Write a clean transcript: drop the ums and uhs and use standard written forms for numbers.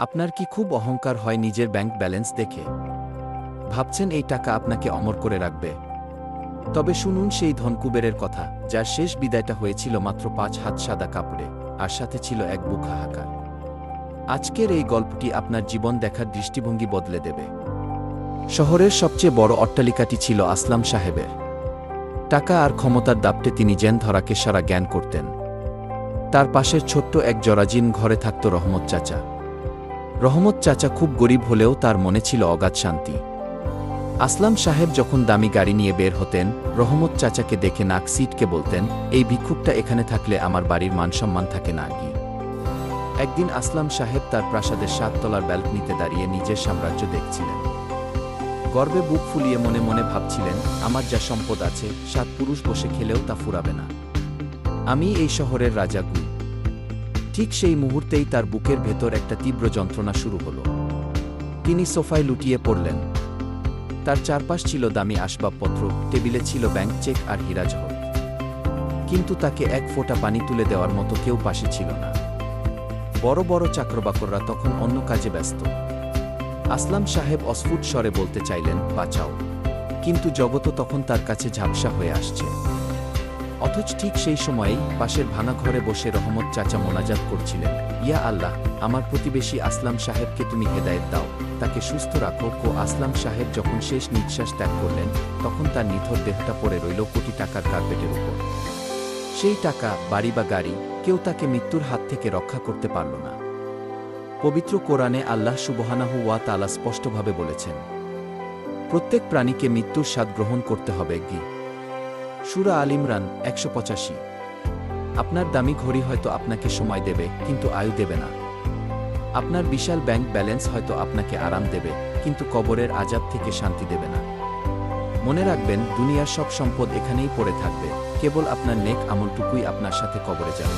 আপনার কি খুব অহংকার হয় নিজের ব্যাংক ব্যালেন্স দেখে? ভাবছেন এই টাকা আপনাকে অমর করে রাখবে? তবে শুনুন সেই ধনকুবেরের কথা, যার শেষ বিদায়টা হয়েছিল মাত্র 5 হাত সাদা কাপড়ে, আর সাথে ছিল এক বুক হাহাকার। আজকের এই গল্পটি আপনার জীবন দেখার দৃষ্টিভঙ্গি বদলে দেবে। শহরের সবচেয়ে বড় অট্টালিকাটি ছিল আসলাম সাহেবের। টাকা আর ক্ষমতার দাপটে তিনি যেন ধরাকে সারা জ্ঞান করতেন। তার পাশের ছোট্ট এক জরাজীর্ণ ঘরে থাকত রহমত চাচা। রহমত চাচা খুব গরিব হলেও তার মনে ছিল অগাধ শান্তি। আসলাম সাহেব যখন দামি গাড়ি নিয়ে বের হতেন, রহমত চাচাকে দেখে নাক সিটকে বলতেন, এই ভিক্ষুকটা এখানে থাকলে আমার বাড়ির মানসম্মান থাকে না কি? একদিন আসলাম সাহেব তার প্রাসাদের 7 তলার ব্যালকনিতে দাঁড়িয়ে নিজের সাম্রাজ্য দেখছিলেন। গর্বে বুক ফুলিয়ে মনে মনে ভাবছিলেন, আমার যা সম্পদ আছে 7 পুরুষ বসে খেলেও তা ফুরাবে না। আমি এই শহরের রাজা গুই। ঠিক সেই মুহূর্তেই তার বুকের ভেতর একটা তীব্র যন্ত্রণা শুরু হলো। তিনি সোফায় লুটিয়ে পড়লেন। তার চারপাশ ছিল দামি আসবাবপত্র, টেবিলে ছিল ব্যাংক চেক আর হীরাজহর। কিন্তু তাকে এক ফোঁটা পানি তুলে দেওয়ার মতো কেউ পাশে ছিল না। বড় বড় চাকরবাকররা তখন অন্য কাজে ব্যস্ত। আসলাম সাহেব অস্ফুট স্বরে বলতে চাইলেন, বাঁচাও, কিন্তু জগৎও তখন তার কাছে ঝাপসা হয়ে আসছে। অথচ ঠিক সেই সময়েই পাশের ভাঙা ঘরে বসে রহমত চাচা মোনাজাত করছিলেন, ইয়া আল্লাহ, আমার প্রতিবেশী আসলাম সাহেবকে তুমি হেদায়েত দাও, তাকে সুস্থ রাখো। আসলাম সাহেব যখন শেষ নিঃশ্বাস ত্যাগ করলেন, তখন তার নিথর দেহটা পড়ে রইল কোটি টাকার কার্পেটের উপর। সেই টাকা, বাড়ি বা গাড়ি, কেউ তাকে মৃত্যুর হাত থেকে রক্ষা করতে পারল না। পবিত্র কোরআনে আল্লাহ সুবহানাহু ওয়া তাআলা স্পষ্টভাবে বলেছেন, প্রত্যেক প্রাণীকে মৃত্যুর স্বাদ গ্রহণ করতে হবে। সূরা আল ইমরান 185। আপনার দামি ঘড়ি হয়তো আপনাকে সময় দেবে, কিন্তু আয়ু দেবে না। আপনার বিশাল ব্যাংক ব্যালেন্স হয়তো আপনাকে আরাম দেবে, কিন্তু কবরের আযাব থেকে শান্তি দেবে না। মনে রাখবেন, দুনিয়ার সব সম্পদ এখানেই পড়ে থাকবে, কেবল আপনার নেক আমলটুকুই আপনার সাথে কবরে যাবে।